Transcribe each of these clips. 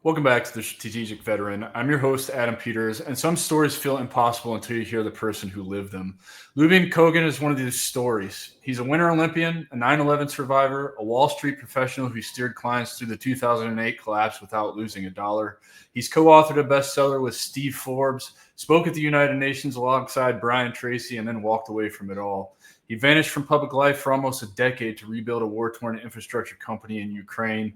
Welcome back to the Strategic Veteran. I'm your host, Adam Peters, and some stories feel impossible until you hear the person who lived them. Lyubim Kogan is one of these stories. He's a Winter Olympian, a 9/11 survivor, a Wall Street professional who steered clients through the 2008 collapse without losing a dollar. He's co-authored a bestseller with Steve Forbes, spoke at the United Nations alongside Brian Tracy, and then walked away from it all. He vanished from public life for almost a decade to rebuild a war-torn infrastructure company in Ukraine.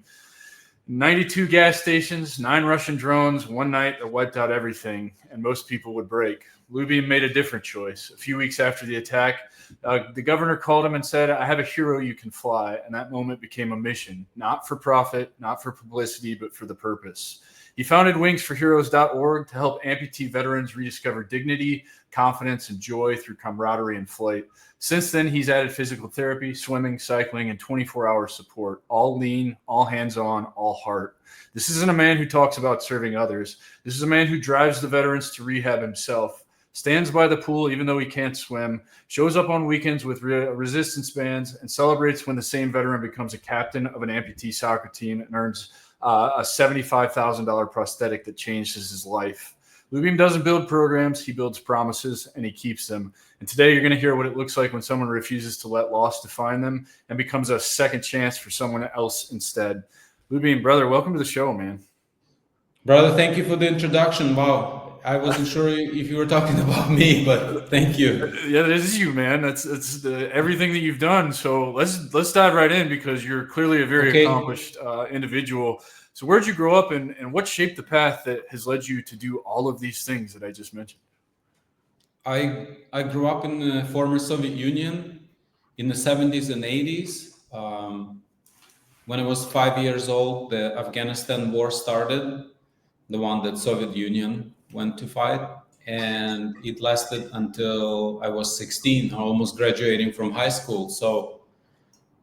92 gas stations, 9 Russian drones, one night that wiped out everything, and most people would break. Lyubim made a different choice. A few weeks after the attack, the governor called him and said, "I have a hero you can fly." And that moment became a mission, not for profit, not for publicity, but for the purpose. He founded wingsforheroes.org to help amputee veterans rediscover dignity, confidence, and joy through camaraderie and flight. Since then, he's added physical therapy, swimming, cycling, and 24-hour support, all lean, all hands-on, all heart. This isn't a man who talks about serving others. This is a man who drives the veterans to rehab himself, stands by the pool even though he can't swim, shows up on weekends with resistance bands, and celebrates when the same veteran becomes a captain of an amputee soccer team and earns a $75,000 prosthetic that changes his life. Lyubim doesn't build programs, he builds promises, and he keeps them. And today you're going to hear what it looks like when someone refuses to let loss define them and becomes a second chance for someone else instead. Lyubim, brother, welcome to the show, man. Brother, thank you for the introduction. Wow, I wasn't sure if you were talking about me, but thank you. Yeah, this is you, man. That's everything that you've done. So let's dive right in because you're clearly a very accomplished individual. So where'd you grow up, and what shaped the path that has led you to do all of these things that I just mentioned? I grew up in the former Soviet Union in the 70s and 80s. When I was 5 years old, the Afghanistan war started, the one that Soviet Union went to fight, and it lasted until I was 16, almost graduating from high school. So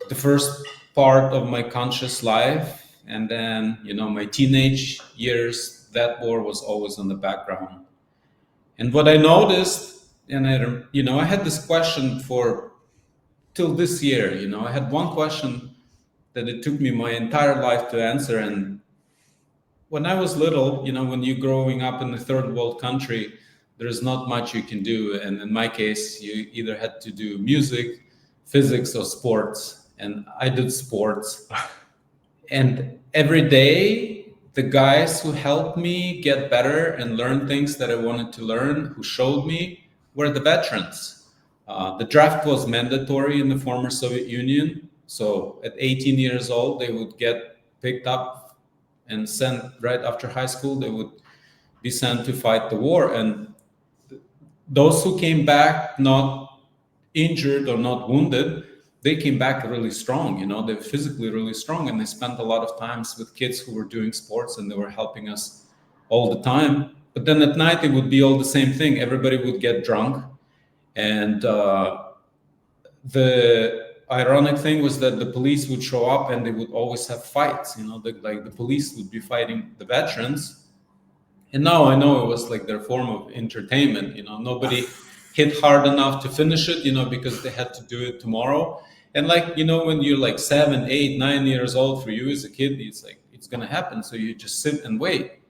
the first part of my conscious life, and then my teenage years, that war was always in the background. And what I noticed, and I had this question for till this year. I had one question that it took me my entire life to answer. And when I was little, when you're growing up in a third world country, there's not much you can do. And in my case, you either had to do music, physics, or sports. And I did sports. And every day, the guys who helped me get better and learn things that I wanted to learn, who showed me, were the veterans. The draft was mandatory in the former Soviet Union. So at 18 years old, they would get picked up and sent right after high school. They would be sent to fight the war. And those who came back not injured or not wounded, they came back really strong. They're physically really strong, and they spent a lot of times with kids who were doing sports, and they were helping us all the time. But then at night, it would be all the same thing. Everybody would get drunk. And the ironic thing was that the police would show up and they would always have fights. The police would be fighting the veterans. And now I know it was like their form of entertainment. Nobody hit hard enough to finish it, because they had to do it tomorrow. And when you're like 7, 8, 9 years old, for you as a kid, it's like, it's going to happen. So you just sit and wait.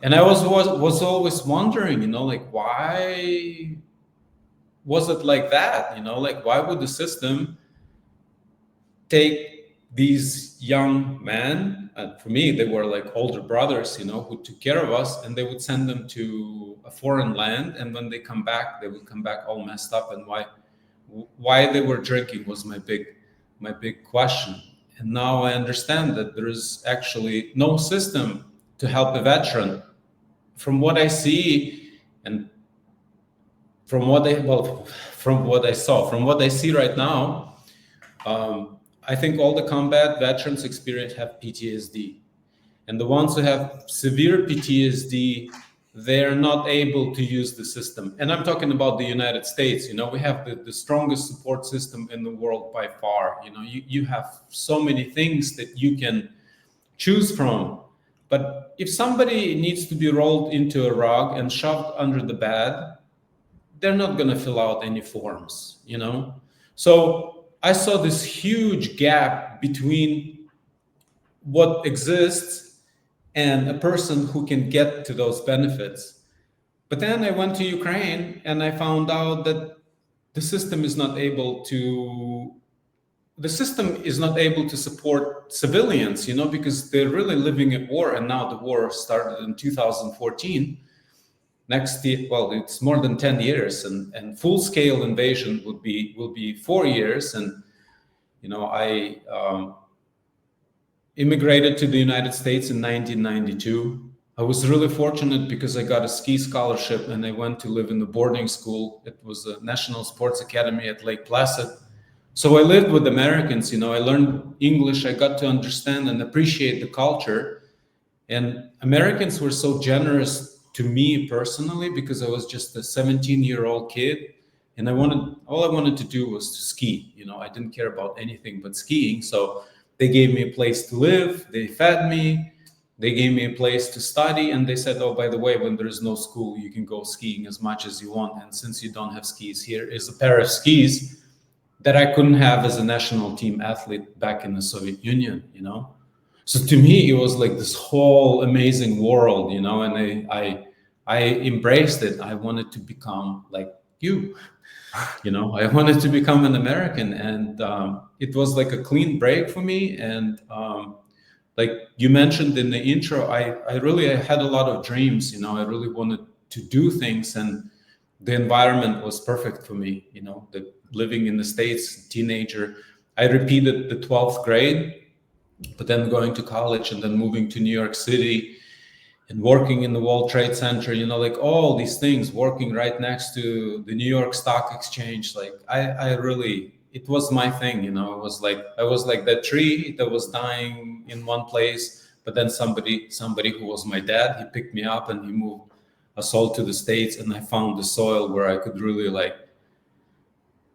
And I was always wondering, why was it like that? Why would the system take these young men, and for me, they were like older brothers, who took care of us, and they would send them to a foreign land. And when they come back, they would come back all messed up. And why they were drinking was my big question. And now I understand that there is actually no system to help a veteran. From what I see, and from what I see right now, I think all the combat veterans experience have PTSD. And the ones who have severe PTSD, they're not able to use the system. And I'm talking about the United States. We have the strongest support system in the world by far. You have so many things that you can choose from. But if somebody needs to be rolled into a rug and shoved under the bed, they're not going to fill out any forms, So I saw this huge gap between what exists and a person who can get to those benefits. But then I went to Ukraine and I found out that the system is not able to support civilians, because they're really living at war. And now the war started in 2014. Next year, well, it's more than 10 years, and full-scale invasion will be 4 years. And I immigrated to the United States in 1992. I was really fortunate because I got a ski scholarship and I went to live in the boarding school. It was a National Sports Academy at Lake Placid. So I lived with Americans, I learned English. I got to understand and appreciate the culture. And Americans were so generous to me personally because I was just a 17-year-old kid. And all I wanted to do was to ski. I didn't care about anything but skiing. So they gave me a place to live. They fed me. They gave me a place to study. And they said, oh, by the way, when there is no school, you can go skiing as much as you want. And since you don't have skis, here is a pair of skis that I couldn't have as a national team athlete back in the Soviet Union, So to me, it was like this whole amazing world, and I embraced it. I wanted to become like you, I wanted to become an American. And it was like a clean break for me. And like you mentioned in the intro, I had a lot of dreams, I really wanted to do things. And the environment was perfect for me, living in the States, teenager. I repeated the 12th grade, but then going to college and then moving to New York City and working in the World Trade Center, like all these things, working right next to the New York Stock Exchange. Like it was my thing, I was like that tree that was dying in one place, but then somebody who was my dad, he picked me up and he moved us all to the States, and I found the soil where I could really like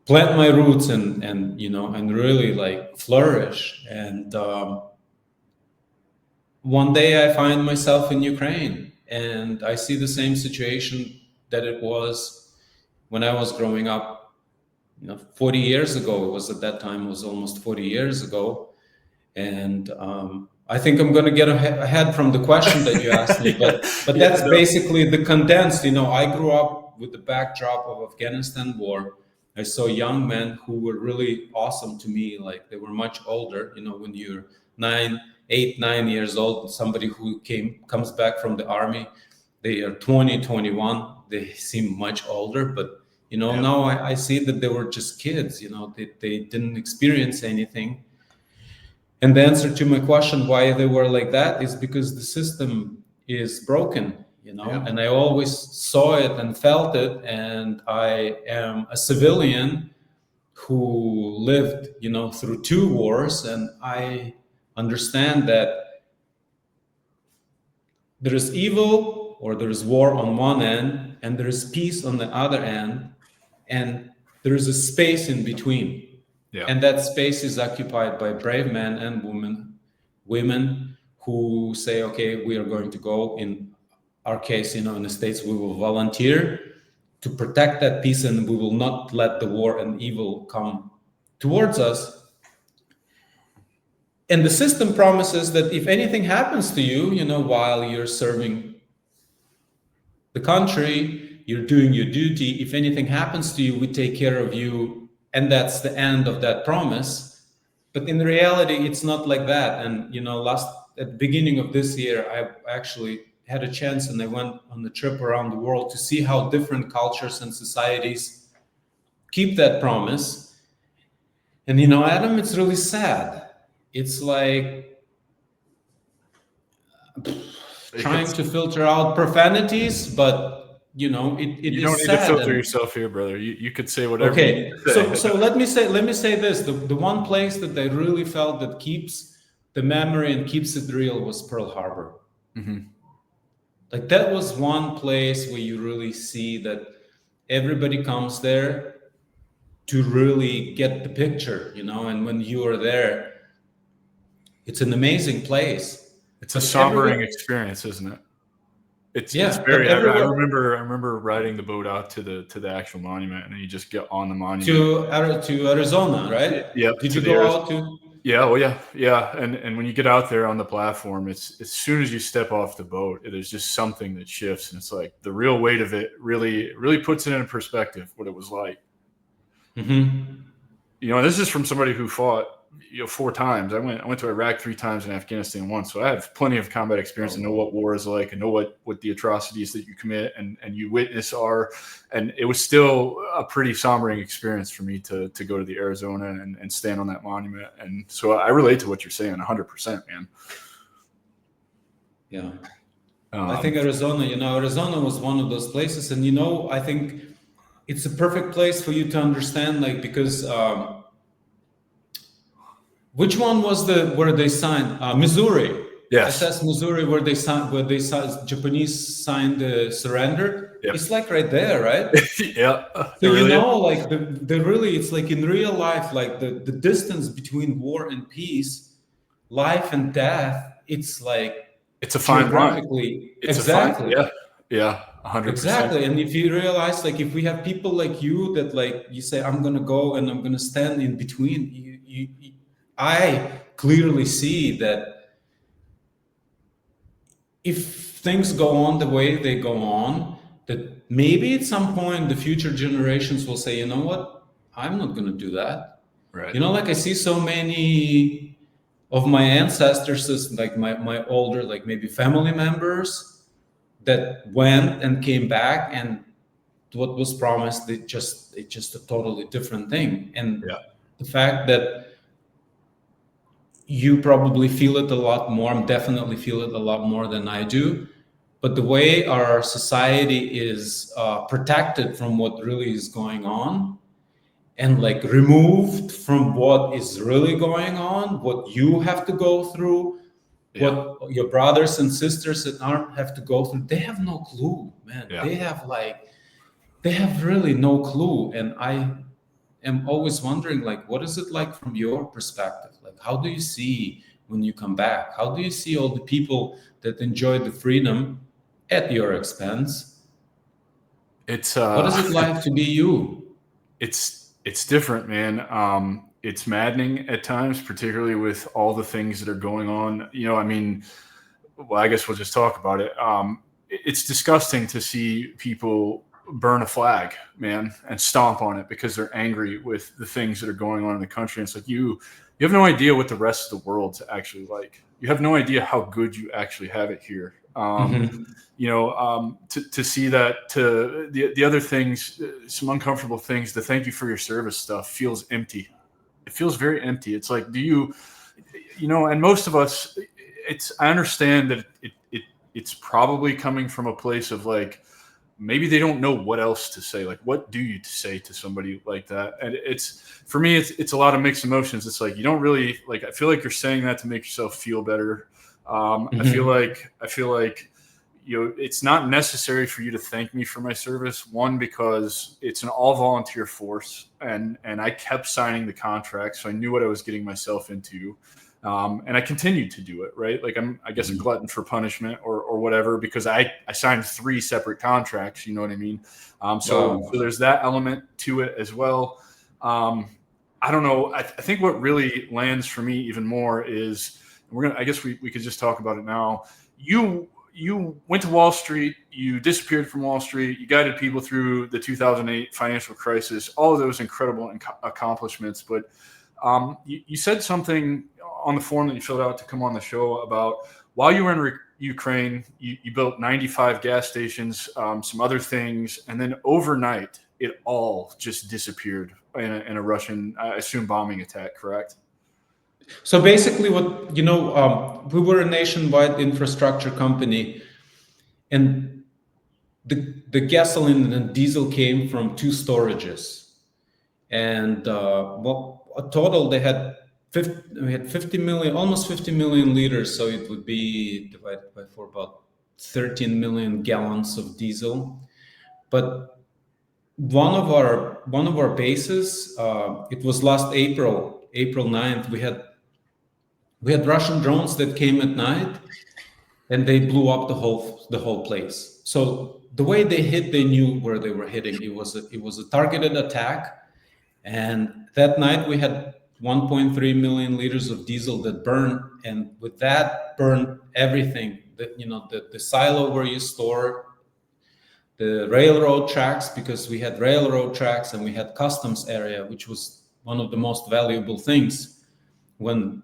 plant my roots and really like flourish. And one day I find myself in Ukraine and I see the same situation that it was when I was growing up, 40 years ago. It was at that time, it was almost 40 years ago. And I think I'm going to get ahead from the question that you asked me, but that's basically the condensed. I grew up with the backdrop of Afghanistan war. I saw young men who were really awesome to me. Like they were much older. When you're 8, 9 years old, somebody who comes back from the army, they are 20, 21. They seem much older, but now I see that they were just kids. They didn't experience anything. And the answer to my question, why they were like that, is because the system is broken, and I always saw it and felt it. And I am a civilian who lived, through 2 wars. And I understand that there is evil or there is war on one end and there is peace on the other end. And there is a space in between. Yeah. And that space is occupied by brave men and women who say, okay, we are going to go. In our case, in the States, we will volunteer to protect that peace, and we will not let the war and evil come towards us. And the system promises that if anything happens to you, while you're serving the country, you're doing your duty, if anything happens to you, we take care of you. And that's the end of that promise. But in reality, it's not like that. And, at the beginning of this year, I actually had a chance and I went on a trip around the world to see how different cultures and societies keep that promise. And, Adam, it's really sad. It's like trying to filter out profanities, but you don't need to filter yourself here, brother. You could say whatever. Okay, so let me say this: the one place that I really felt that keeps the memory and keeps it real was Pearl Harbor. Mm-hmm. Like that was one place where you really see that everybody comes there to really get the picture, And when you are there, it's an amazing place. It's a sombering experience, isn't it? It's very. I remember riding the boat out to the actual monument, and then you just get on the monument to Arizona, right? Yeah. Did you go out to? Yeah, well, yeah. And when you get out there on the platform, it's as soon as you step off the boat, there's just something that shifts, and it's like the real weight of it really puts it in perspective what it was like. Mm-hmm. This is from somebody who fought, 4 times. I went to Iraq 3 times and Afghanistan once, so I have plenty of combat experience and know what war is like, and know what the atrocities that you commit and you witness are. And it was still a pretty sombering experience for me to go to the Arizona and stand on that monument. And so I relate to what you're saying 100%, man. Yeah. I think Arizona was one of those places, and I think it's a perfect place for you to understand, like, because which one was where they signed? Missouri. Yes. SS Missouri, where they signed, Japanese signed the surrender. Yep. It's like right there, right? Yeah. So like the really, it's like in real life, like the distance between war and peace, life and death. It's like it's a fine line. It's exactly. Yeah. 100%. Exactly. And if you realize, like, if we have people like you that, like, you say, I'm gonna go and I'm gonna stand in between, I clearly see that if things go on the way they go on, that maybe at some point the future generations will say, you know what, I'm not gonna do that. Right. Like, I see so many of my ancestors, like my older, like maybe family members, that went and came back, and what was promised, it's just a totally different thing. And the fact that you probably feel it a lot more, I definitely feel it a lot more than I do, but the way our society is protected from what really is going on, and like removed from what is really going on, what you have to go through, what your brothers and sisters at arm have to go through, they have no clue, man. They have really no clue. And I am always wondering, like, what is it like from your perspective? Like, how do you see when you come back? How do you see all the people that enjoy the freedom at your expense? It's what is it like to be you? It's different, man. It's maddening at times, particularly with all the things that are going on. Well, I guess we'll just talk about it. It's disgusting to see people burn a flag, man, and stomp on it because they're angry with the things that are going on in the country. And it's like you have no idea what the rest of the world's actually like. You have no idea how good you actually have it here. To see that, to the other things, some uncomfortable things, the thank you for your service stuff feels empty. It feels very empty. It's like, and most of us, I understand that it's probably coming from a place of like, maybe they don't know what else to say. Like, what do you say to somebody like that? And for me, it's a lot of mixed emotions. It's like, you don't really like, I feel like you're saying that to make yourself feel better. I feel like, it's not necessary for you to thank me for my service. One, because it's an all volunteer force, and I kept signing the contract, so I knew what I was getting myself into. And I continued to do it, right? Like I guess a glutton for punishment or whatever, because I signed 3 separate contracts, you know what I mean? So there's that element to it as well. I don't know. I think what really lands for me even more is, I guess we could just talk about it now. You went to Wall Street, you disappeared from Wall Street, you guided people through the 2008 financial crisis, all of those incredible accomplishments. But you said something on the form that you filled out to come on the show about while you were in Ukraine, you built 95 gas stations, some other things, and then overnight it all just disappeared in a Russian, I assume, bombing attack, correct? So basically, we were a nationwide infrastructure company, and the gasoline and diesel came from 2 storages, and a total we had 50 million, almost 50 million liters. So it would be divided by 4, about 13 million gallons of diesel. But one of our bases, it was last April 9th, we had Russian drones that came at night, and they blew up the whole place. So the way they hit, they knew where they were hitting. It was a targeted attack, and that night we had 1.3 million liters of diesel that burned, and with that burned everything. The silo where you store the railroad tracks, because we had railroad tracks and we had customs area, which was one of the most valuable things. When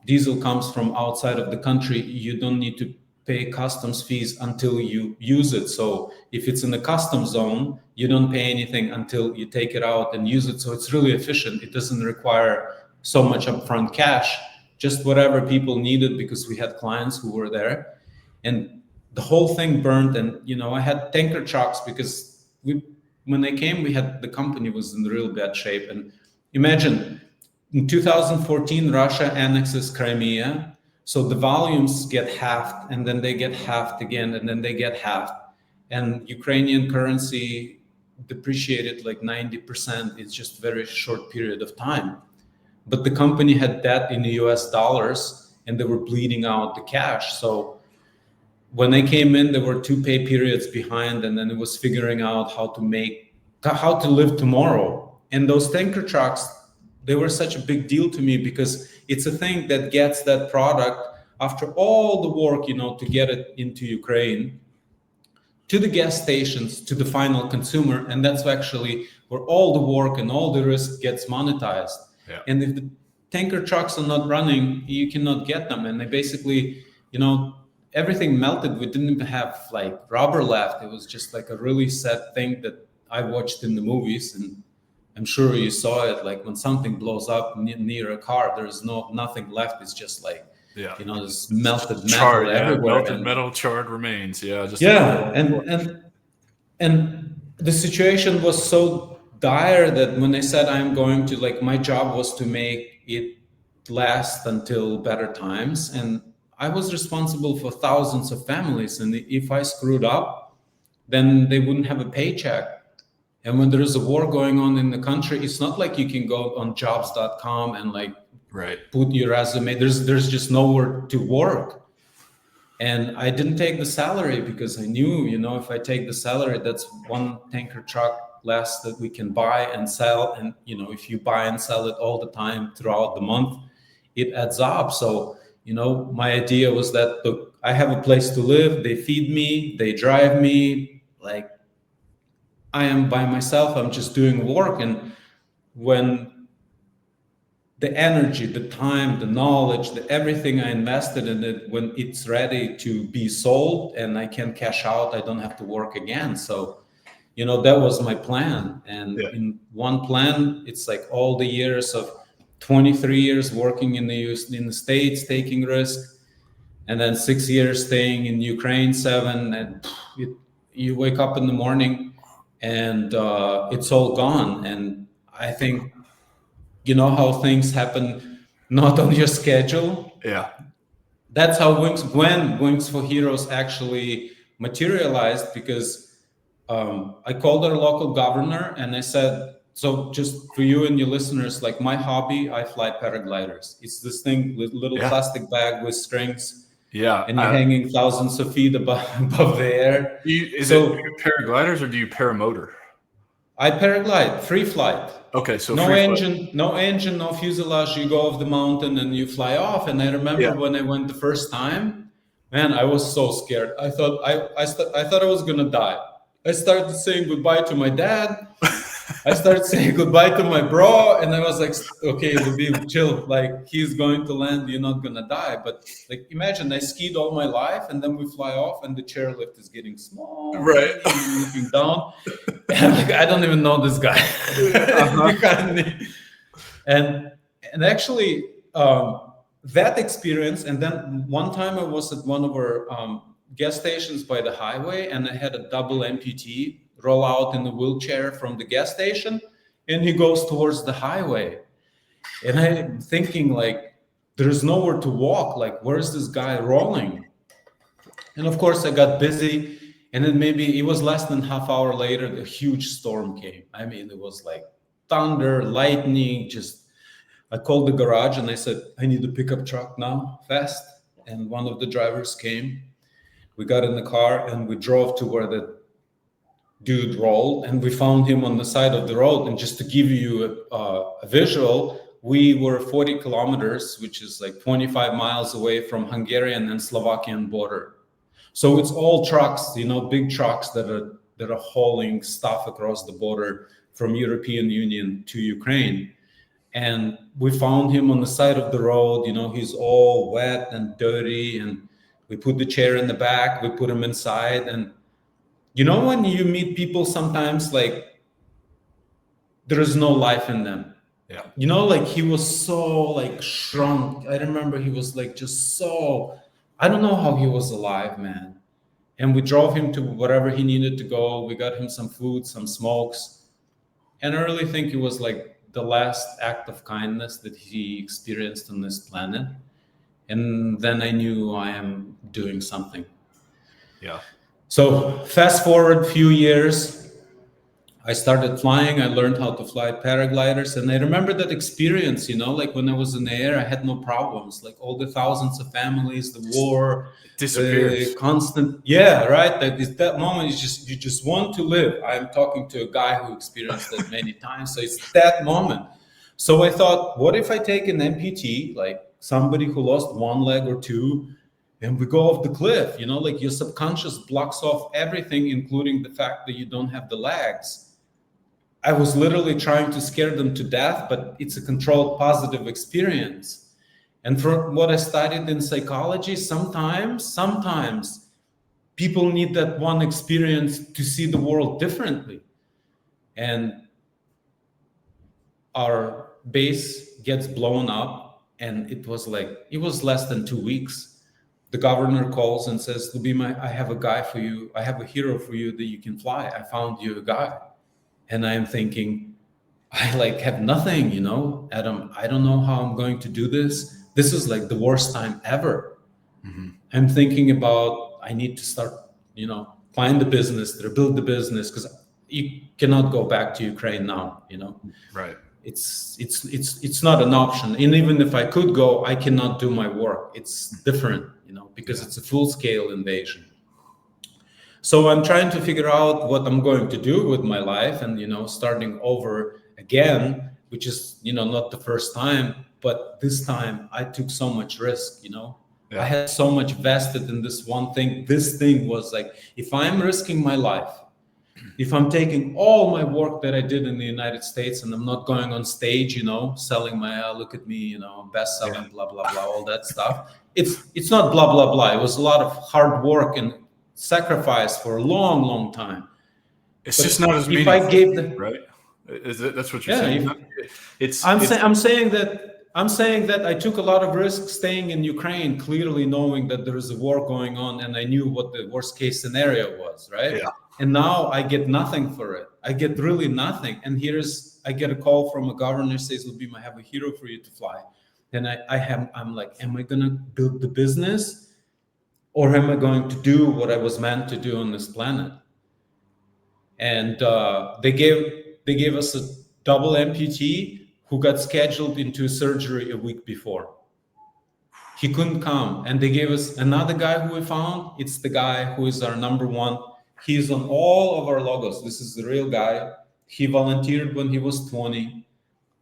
diesel comes from outside of the country, you don't need to pay customs fees until you use it. So if it's in the customs zone, you don't pay anything until you take it out and use it. So it's really efficient. It doesn't require so much upfront cash, just whatever people needed, because we had clients who were there. And the whole thing burned. And, I had tanker trucks because when they came, the company was in real bad shape. And imagine, in 2014, Russia annexes Crimea. So the volumes get halved, and then they get halved again, and then they get halved. And Ukrainian currency depreciated like 90%. It's just a very short period of time. But the company had debt in the US dollars, and they were bleeding out the cash. So when they came in, there were 2 pay periods behind, and then it was figuring out how to live tomorrow. And those tanker trucks, they were such a big deal to me, because it's a thing that gets that product, after all the work, to get it into Ukraine, to the gas stations, to the final consumer. And that's actually where all the work and all the risk gets monetized. Yeah. And if the tanker trucks are not running, you cannot get them. And they basically, everything melted. We didn't even have like rubber left. It was just like a really sad thing that I watched in the movies, and I'm sure you saw it. Like when something blows up near a car, there's nothing left. It's just like, this melted metal charred, everywhere. Melted metal, charred remains. Yeah. And the situation was so dire that when they said my job was to make it last until better times. And I was responsible for thousands of families. And if I screwed up, then they wouldn't have a paycheck. And when there is a war going on in the country, it's not like you can go on jobs.com and put your resume. There's just nowhere to work. And I didn't take the salary because I knew, if I take the salary, that's one tanker truck less that we can buy and sell. And, if you buy and sell it all the time throughout the month, it adds up. So, my idea was that, look, I have a place to live. They feed me, they drive me, I am by myself. I'm just doing work. And when the energy, the time, the knowledge, everything I invested in it, when it's ready to be sold and I can cash out, I don't have to work again. So, that was my plan. And in one plan, it's like all the years of 23 years working in the States, taking risk, and then 6 years staying in Ukraine, 7, and you wake up in the morning and it's all gone. And I think, how things happen not on your schedule. Yeah. That's how Wings for Heroes actually materialized, because I called our local governor and I said, so just for you and your listeners, like my hobby, I fly paragliders. It's this thing with little plastic bag with strings. Yeah. And you're hanging thousands of feet above the air. Do you paragliders or do you paramotor? I paraglide, free flight. Okay, so no engine, no fuselage. You go off the mountain and you fly off. And I remember when I went the first time, man, I was so scared. I thought I thought I was gonna die. I started saying goodbye to my dad. I started saying goodbye to my bro, and I was like, okay, Lyubim, chill. Like, he's going to land, you're not gonna die. But like, imagine I skied all my life, and then we fly off, and the chairlift is getting small, right? Looking down, and like, I don't even know this guy. And actually, that experience. And then one time I was at one of our gas stations by the highway, and I had a double amputee roll out in a wheelchair from the gas station, and he goes towards the highway. And I'm thinking, like, there's nowhere to walk. Like, where's this guy rolling? And of course, I got busy. And then maybe it was less than half hour later, a huge storm came. I mean, it was like thunder, lightning, I called the garage and I said, I need a pickup truck now, fast. And one of the drivers came. We got in the car and we drove to where the dude rolled, and we found him on the side of the road. And just to give you a visual, we were 40 kilometers, which is like 25 miles away from Hungarian and Slovakian border. So it's all trucks, big trucks that are hauling stuff across the border from European Union to Ukraine. And we found him on the side of the road, he's all wet and dirty, and we put the chair in the back, we put him inside. And when you meet people sometimes, like, there is no life in them. Yeah. Like, he was so like shrunk. I remember he was like just so, I don't know how he was alive, man. And we drove him to wherever he needed to go. We got him some food, some smokes. And I really think it was like the last act of kindness that he experienced on this planet. And then I knew I am doing something. Yeah. So fast forward a few years, I started flying. I learned how to fly paragliders. And I remember that experience, like when I was in the air, I had no problems. Like all the thousands of families, the war, disappears. the constant. Yeah, right. That moment you just want to live. I'm talking to a guy who experienced that many times. So it's that moment. So I thought, what if I take an amputee, like somebody who lost one leg or two, and we go off the cliff, like your subconscious blocks off everything, including the fact that you don't have the legs. I was literally trying to scare them to death, but it's a controlled positive experience. And from what I studied in psychology, sometimes people need that one experience to see the world differently. And our base gets blown up, and it was less than 2 weeks. The governor calls and says, Lyubim, I have a guy for you. I have a hero for you that you can fly. I found you a guy. And I am thinking, I have nothing, Adam, I don't know how I'm going to do this. This is like the worst time ever. Mm-hmm. I'm thinking about, I need to start, find the business, rebuild the business, because you cannot go back to Ukraine now, Right. It's not an option. And even if I could go, I cannot do my work. It's different, because it's a full-scale invasion. So I'm trying to figure out what I'm going to do with my life, and starting over again, which is not the first time, but this time I took so much risk. I had so much vested in this one thing. This thing was like, if I'm risking my life, if I'm taking all my work that I did in the United States, and I'm not going on stage, selling my look at me, best-selling, blah blah blah, all that stuff. It's not blah blah blah. It was a lot of hard work and sacrifice for a long time. It's just not as meaningful. If I gave the right, that's what you're saying. I'm saying that I took a lot of risks staying in Ukraine, clearly knowing that there is a war going on, and I knew what the worst case scenario was, right? Yeah. And now I get nothing for it. I get really nothing. And I get a call from a governor who says, Lyubim, I have a hero for you to fly. And I'm like, am I gonna build the business? Or am I going to do what I was meant to do on this planet? And they gave us a double amputee who got scheduled into surgery a week before. He couldn't come. And they gave us another guy who we found. It's the guy who is our number one. He's on all of our logos. This is the real guy. He volunteered when he was 20.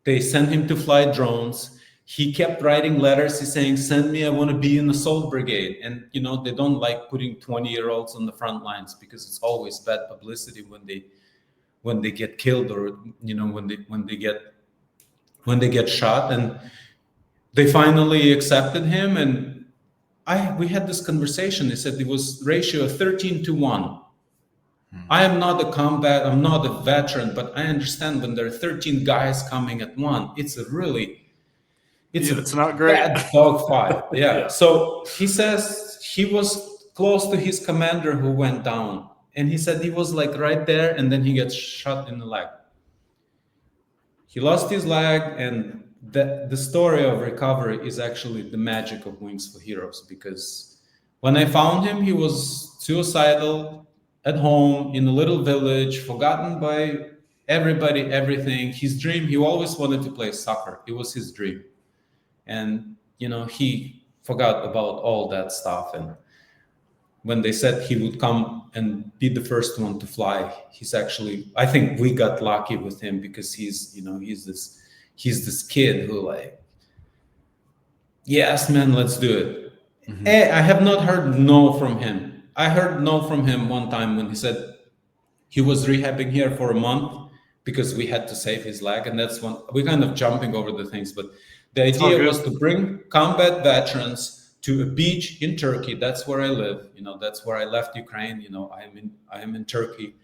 They sent him to fly drones. He kept writing letters. He's saying, send me, I want to be in the assault brigade. And, they don't like putting 20-year-olds on the front lines, because it's always bad publicity when they get killed, or, when they get shot. And they finally accepted him. And we had this conversation. They said it was ratio of 13-1. I am not I'm not a veteran, but I understand when there are 13 guys coming at one, it's not great. Bad dogfight. Yeah. So he says he was close to his commander who went down, and he said he was like right there, and then he gets shot in the leg. He lost his leg, and the story of recovery is actually the magic of Wings for Heroes, because when I found him, he was suicidal at home in a little village, forgotten by everybody, everything. His dream, he always wanted to play soccer. It was his dream. And, he forgot about all that stuff. And when they said he would come and be the first one to fly, I think we got lucky with him, because he's this he's this kid who like, yes, man, let's do it. Mhm. I have not heard no from him. I heard no from him one time when he said he was rehabbing here for a month because we had to save his leg. And that's when we're kind of jumping over the things. But the all idea good. was to bring combat veterans to a beach in Turkey. That's where I live. You know, that's where I left Ukraine. You know, I am in Turkey.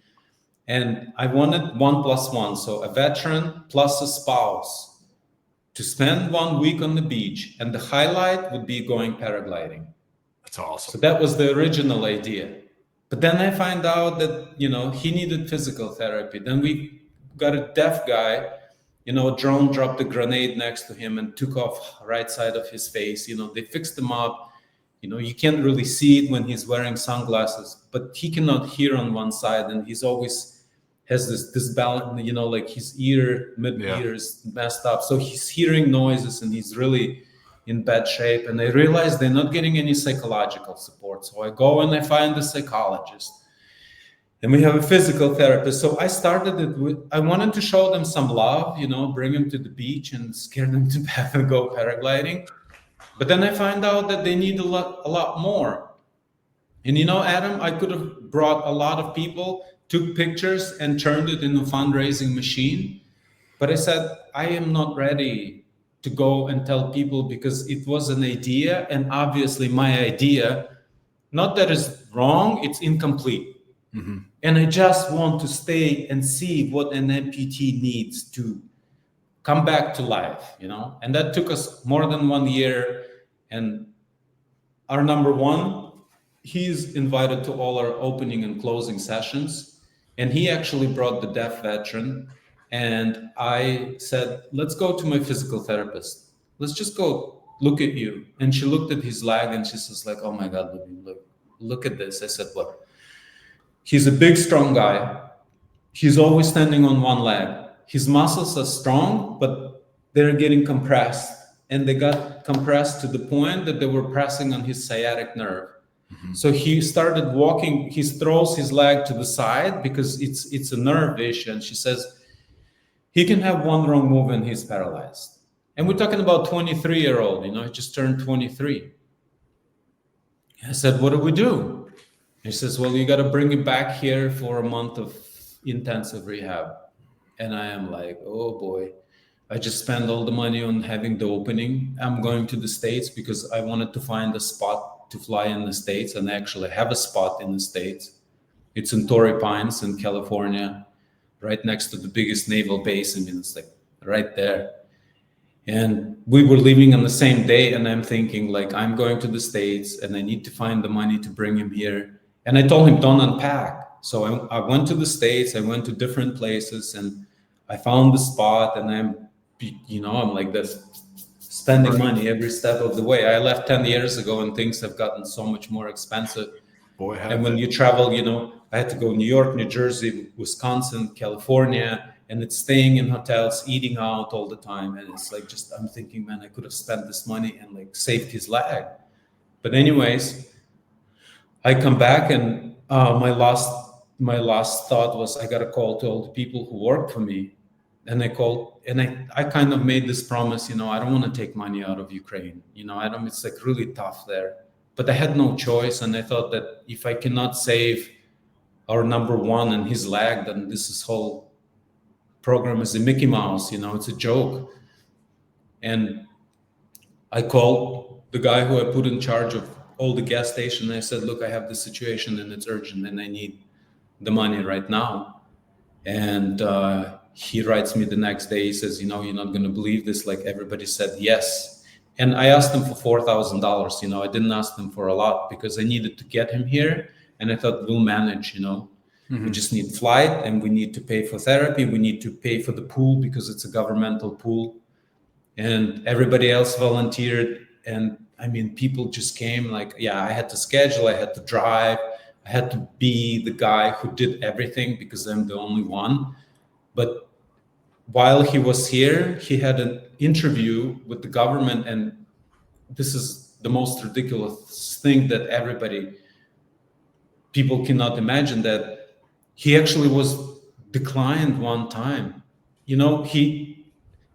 And I wanted 1+1. So a veteran plus a spouse to spend 1 week on the beach. And the highlight would be going paragliding. That's awesome. So that was the original idea. But then I find out that, you know, he needed physical therapy. Then we got a deaf guy, you know, a drone dropped a grenade next to him and took off right side of his face. You know, they fixed him up. You know, you can't really see it when he's wearing sunglasses, but he cannot hear on one side. And he's always has this balance, you know, like his mid-ear is messed up. So he's hearing noises and he's really in bad shape. And I realized they're not getting any psychological support. So I go and I find a psychologist. And we have a physical therapist. So I started it with, I wanted to show them some love, you know, bring them to the beach and scare them to death and go paragliding. But then I find out that they need a lot more. And you know, Adam, I could have brought a lot of people, took pictures and turned it into a fundraising machine. But I said, I am not ready to go and tell people because it was an idea. And obviously my idea, not that it's wrong, it's incomplete. Mm-hmm. And I just want to stay and see what an amputee needs to come back to life, you know? And that took us more than 1 year. And our number one, he's invited to all our opening and closing sessions. And he actually brought the deaf veteran. And I said, let's go to my physical therapist. Let's just go look at you. And she looked at his leg and she says like, oh my God, look at this. I said, what? He's a big, strong guy. He's always standing on one leg. His muscles are strong, but they're getting compressed. And they got compressed to the point that they were pressing on his sciatic nerve. Mm-hmm. So he started walking. He throws his leg to the side because it's a nerve issue. And she says, he can have one wrong move and he's paralyzed. And we're talking about 23-year-old, you know, he just turned 23. I said, what do we do? He says, well, you got to bring him back here for a month of intensive rehab. And I am like, oh boy, I just spent all the money on having the opening. I'm going to the States because I wanted to find a spot to fly in the States, and I actually have a spot in the States. It's in Torrey Pines in California, right next to the biggest naval base. I mean, it's like right there. And we were leaving on the same day, and I'm thinking like, I'm going to the States and I need to find the money to bring him here. And I told him, don't unpack. So I went to the States, I went to different places, and I found the spot, and I'm like this, spending money every step of the way. I left 10 years ago and things have gotten so much more expensive. Boy, and when you travel, you know, I had to go New York, New Jersey, Wisconsin, California, and it's staying in hotels, eating out all the time. And it's like, just, I'm thinking, man, I could have spent this money and like saved his leg. But anyways, I come back and my last thought was I got to call to all the people who worked for me. And I called and I kind of made this promise, you know, I don't want to take money out of Ukraine. You know, it's like really tough there. But I had no choice. And I thought that if I cannot save our number one and his leg, then this whole program is a Mickey Mouse, you know, it's a joke. And I called the guy who I put in charge of all the gas station. And I said, look, I have this situation and it's urgent and I need the money right now. And he writes me the next day. He says, you know, you're not going to believe this. Like everybody said yes. And I asked him for $4,000. You know, I didn't ask him for a lot because I needed to get him here. And I thought we'll manage, you know. Mm-hmm. We just need flight and we need to pay for therapy. We need to pay for the pool because it's a governmental pool. And everybody else volunteered. And I mean, people just came like, yeah, I had to schedule, I had to drive. I had to be the guy who did everything because I'm the only one. But while he was here, he had an interview with the government. And this is the most ridiculous thing that people cannot imagine, that he actually was declined one time. You know,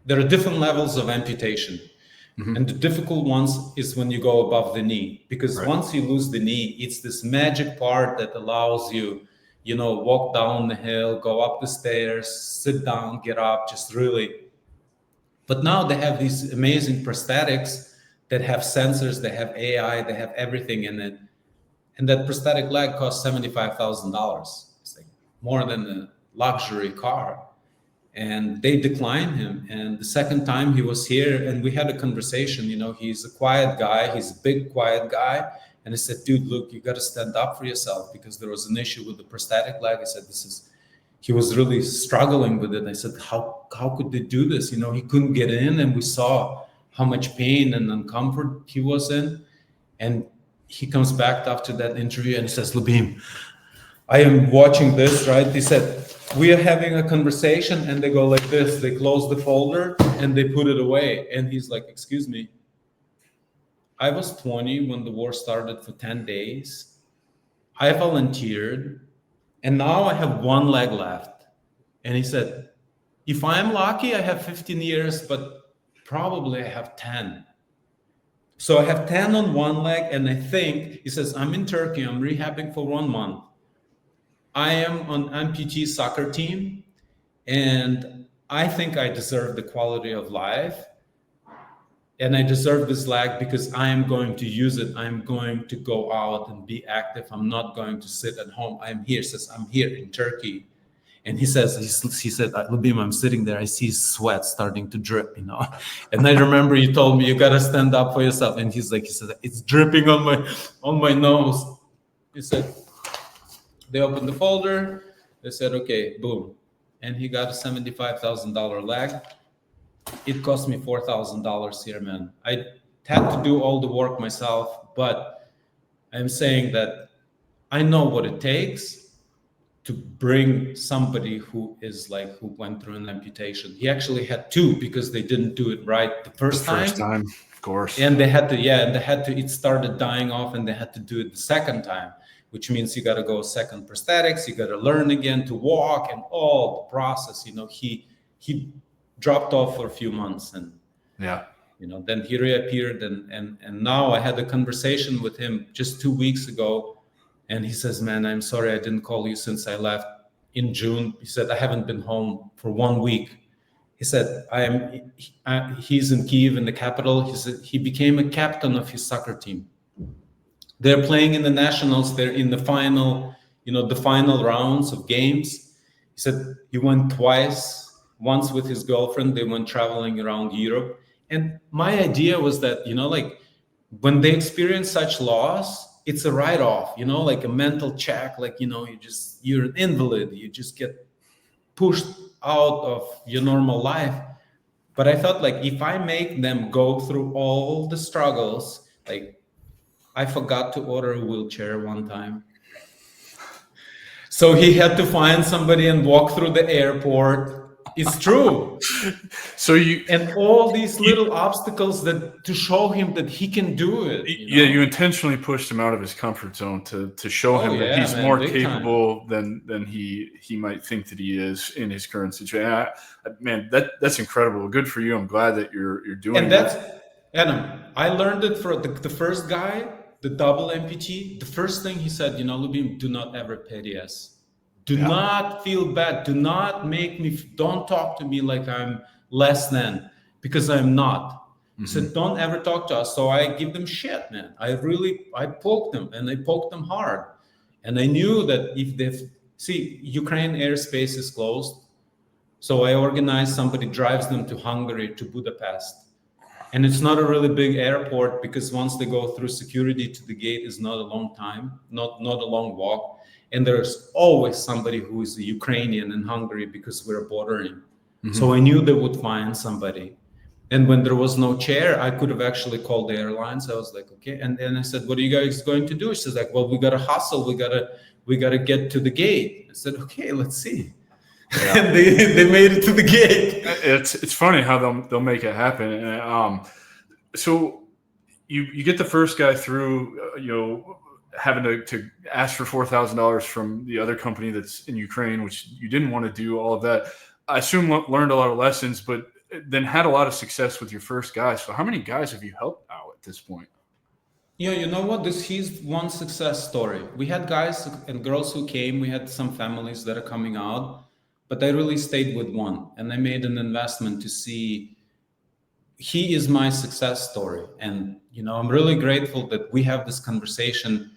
there are different levels of amputation. And the difficult ones is when you go above the knee, because once you lose the knee, it's this magic part that allows you, walk down the hill, go up the stairs, sit down, get up, just really. But now they have these amazing prosthetics that have sensors, they have AI, they have everything in it. And that prosthetic leg costs $75,000. It's like more than a luxury car. And they declined him. And the second time he was here and we had a conversation, he's a quiet guy, he's a big quiet guy. And I said, dude, look, you got to stand up for yourself, because there was an issue with the prosthetic leg. I said, he was really struggling with it. I said, how could they do this? He couldn't get in, and we saw how much pain and uncomfort he was in. And he comes back after that interview and he says, Lyubim, I am watching this, right? He said, we are having a conversation, and they go like this. They close the folder and they put it away. And he's like, excuse me, I was 20 when the war started for 10 days. I volunteered, and now I have one leg left. And he said, if I'm lucky, I have 15 years, but probably I have 10. So I have 10 on one leg, and I think, he says, I'm in Turkey, I'm rehabbing for 1 month. I am on amputee soccer team, and I think I deserve the quality of life, and I deserve this leg because I am going to use it. I'm going to go out and be active. I'm not going to sit at home. I'm here. He says, I'm here in Turkey. And he said, Lyubim, I'm sitting there. I see sweat starting to drip, And I remember you told me you got to stand up for yourself. And he said, it's dripping on my nose. He said, they opened the folder. They said, okay, boom. And he got a $75,000 leg. It cost me $4,000 here, man. I had to do all the work myself, but I'm saying that I know what it takes to bring somebody who went through an amputation. He actually had 2 because they didn't do it right the first time, of course. And it started dying off, and they had to do it the second time, which means you got to go second prosthetics, you got to learn again to walk and all the process. He dropped off for a few months, and then he reappeared, and now I had a conversation with him just 2 weeks ago. And he says, man, I'm sorry I didn't call you since I left in June. He said, I haven't been home for 1 week. He said, he's in Kyiv, in the capital. He said he became a captain of his soccer team. They're playing in the nationals. They're in the final, the final rounds of games. He said he went twice, once with his girlfriend. They went traveling around Europe. And my idea was that, when they experience such loss, it's a write-off, like a mental check, you're an invalid, you just get pushed out of your normal life. But I thought, if I make them go through all the struggles, I forgot to order a wheelchair one time. So he had to find somebody and walk through the airport. It's true. And all these little obstacles to show him that he can do it. You intentionally pushed him out of his comfort zone to show him that he's more capable than he might think that he is in his current situation. Man, that's incredible. Good for you. I'm glad that you're doing and that. And Adam, I learned it for the first guy, the double amputee. The first thing he said, Lyubim, do not ever pity us. Do not feel bad. Don't talk to me like I'm less than, because I'm not. He said, don't ever talk to us. So I give them shit, man. I poked them, and I poked them hard. And I knew that Ukraine airspace is closed. So I organized, somebody drives them to Hungary, to Budapest. And it's not a really big airport, because once they go through security to the gate is not a long time, not a long walk. And there's always somebody who is a Ukrainian in Hungary, because we're bordering. So I knew they would find somebody. And when there was no chair, I could have actually called the airlines. I was like, okay. And then I said, what are you guys going to do? She says, well, we got to hustle. We got to get to the gate. I said, okay, let's see. Yeah. And they made it to the gate. It's funny how they'll make it happen. And, so you get the first guy through, having to ask for $4,000 from the other company that's in Ukraine, which you didn't want to do, all of that. I assume learned a lot of lessons, but then had a lot of success with your first guys. So how many guys have you helped out at this point? Yeah, you know what? He's one success story. We had guys and girls who came. We had some families that are coming out, but I really stayed with one, and I made an investment to see. He is my success story, and I'm really grateful that we have this conversation.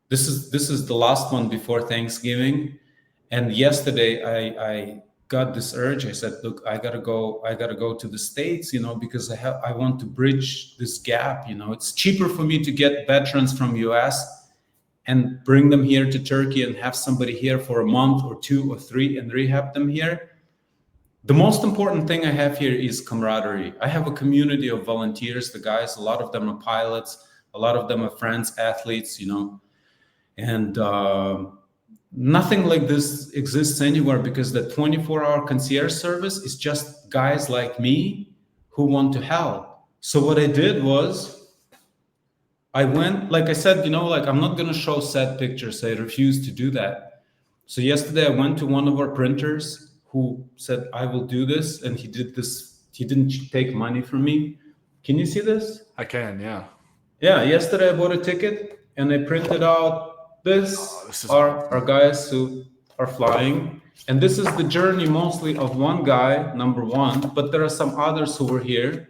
This is the last one before Thanksgiving, and yesterday I got this urge. I said, look, I gotta go to the States, because I want to bridge this gap. It's cheaper for me to get veterans from US and bring them here to Turkey and have somebody here for a month or 2 or 3 and rehab them here. The most important thing I have here is camaraderie. I have a community of volunteers, the guys, a lot of them are pilots, a lot of them are friends, athletes, and nothing like this exists anywhere, because the 24-hour concierge service is just guys like me who want to help. So what I did was I went, like I said, I'm not going to show sad pictures. I refuse to do that. So yesterday I went to one of our printers who said, I will do this. And he did this. He didn't take money from me. Can you see this? I can, yeah. Yeah, yesterday I bought a ticket and I printed out this are our guys who are flying. And this is the journey mostly of one guy, number one, but there are some others who were here.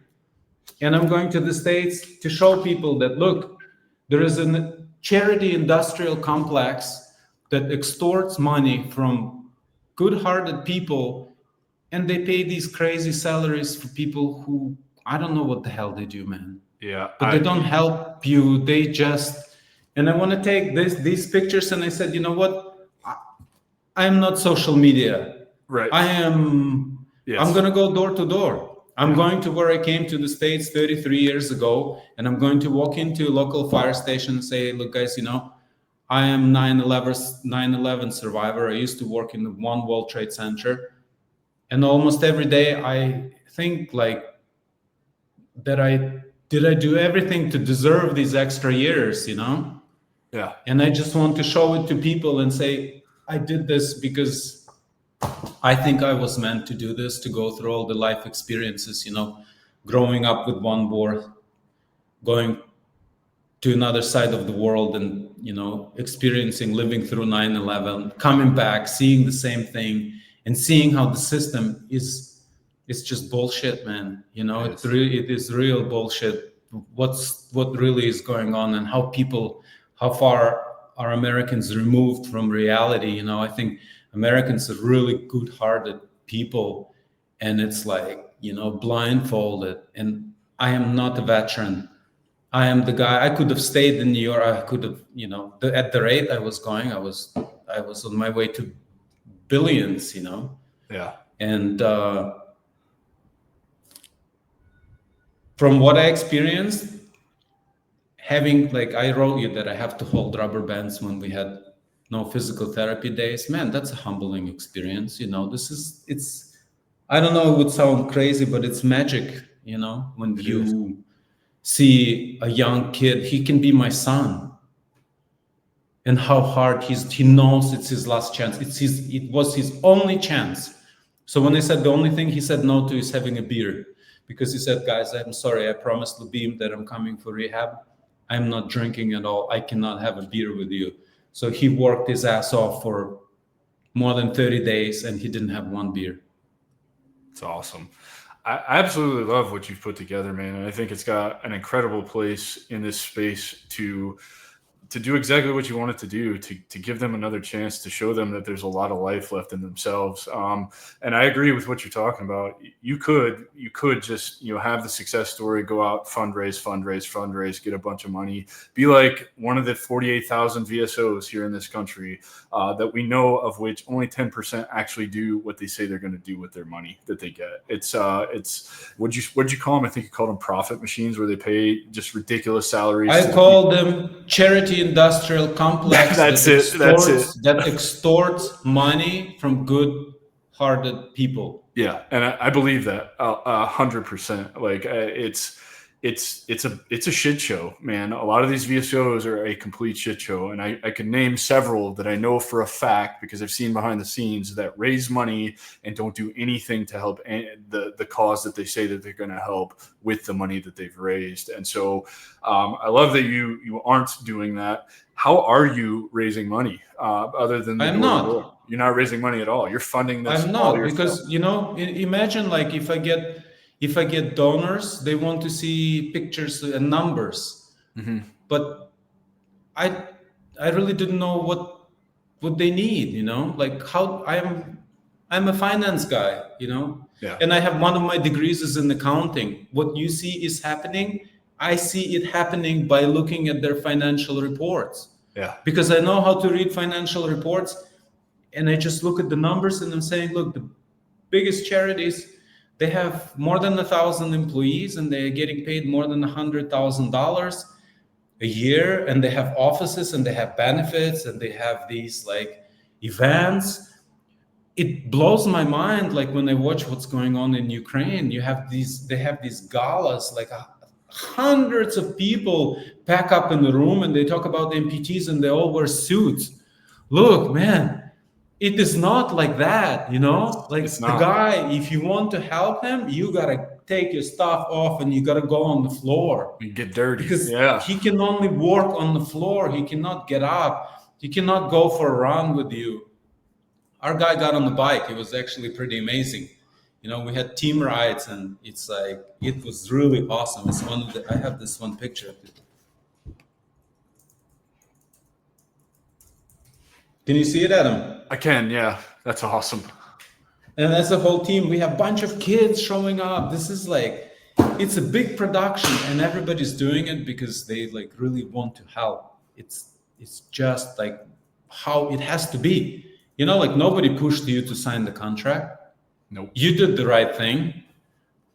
And I'm going to the States to show people that, look, there is a charity industrial complex that extorts money from good-hearted people, and they pay these crazy salaries for people who, I don't know what the hell they do, man. Yeah. But they don't help you. They just, and I want to take these pictures, and I said, you know what? I'm not social media. Right. I'm going to go door to door. I'm going to where I came to the States 33 years ago, and I'm going to walk into a local fire station and say, look, guys, I am 9/11 survivor. I used to work in the One World Trade Center. And almost every day I think did I do everything to deserve these extra years, Yeah. And I just want to show it to people and say, I did this because I think I was meant to do this, to go through all the life experiences, growing up with one war, going to another side of the world and, experiencing, living through 9/11, coming back, seeing the same thing and seeing how the system is just bullshit, man. It is real bullshit. What really is going on, and how far are Americans removed from reality? I think Americans are really good-hearted people, and it's blindfolded. And I am not a veteran. I am the guy. I could have stayed in New York. I could have, at the rate I was going, I was on my way to billions, Yeah. And from what I experienced, having, I wrote you that I have to hold rubber bands when we had no physical therapy days, man, that's a humbling experience. I don't know, it would sound crazy, but it's magic, when you see a young kid. He can be my son, and how hard he knows it's his last chance. It was his only chance. So when I said the only thing he said no to is having a beer, because he said, guys, I'm sorry, I promised Lyubim that I'm coming for rehab. I'm not drinking at all. I cannot have a beer with you. So he worked his ass off for more than 30 days and he didn't have one beer. It's awesome. I absolutely love what you've put together, man. And I think it's got an incredible place in this space to do exactly what you want it to do, to give them another chance, to show them that there's a lot of life left in themselves. And I agree with what you're talking about. You could just, have the success story, go out, fundraise, get a bunch of money, be like one of the 48,000 VSOs here in this country that we know of, which only 10% actually do what they say they're going to do with their money that they get. It's what'd you call them? I think you called them profit machines, where they pay just ridiculous salaries. I call them charity industrial complex that extorts money from good-hearted people. Yeah, and I believe that 100%. it's a shit show, man. A lot of these VSOs are a complete shit show, and I can name several that I know for a fact because I've seen behind the scenes that raise money and don't do anything to help the cause that they say that they're going to help with the money that they've raised. And so I love that you aren't doing that. How are you raising money other than the I'm not. You're not raising money at all. You're funding this. I'm all not, yourself. because imagine like if I get donors, they want to see pictures and numbers, but I really didn't know what they need, like how I'm a finance guy, Yeah. and I have one of my degrees is in accounting. What you see is happening. I see it happening by looking at their financial reports. Yeah. Because I know how to read financial reports, and I just look at the numbers and I'm saying, look, the biggest charities, they have more than 1,000 employees and they're getting paid more than $100,000 a year, and they have offices and they have benefits and they have these like events. It blows my mind, like when I watch what's going on in Ukraine. They have these galas, like hundreds of people pack up in the room and they talk about the amputees and they all wear suits. Look, man, it is not like that, like the guy, if you want to help him, you gotta take your stuff off and you gotta go on the floor. You get dirty. Because he can only work on the floor. He cannot get up. He cannot go for a run with you. Our guy got on the bike. It was actually pretty amazing. We had team rides, and it's like, it was really awesome. It's I have this one picture of it. Can you see it, Adam? I can, yeah. That's awesome. And that's the whole team. We have a bunch of kids showing up. This is like, it's a big production, and everybody's doing it because they like really want to help. It's just like how it has to be. Like nobody pushed you to sign the contract. Nope. You did the right thing.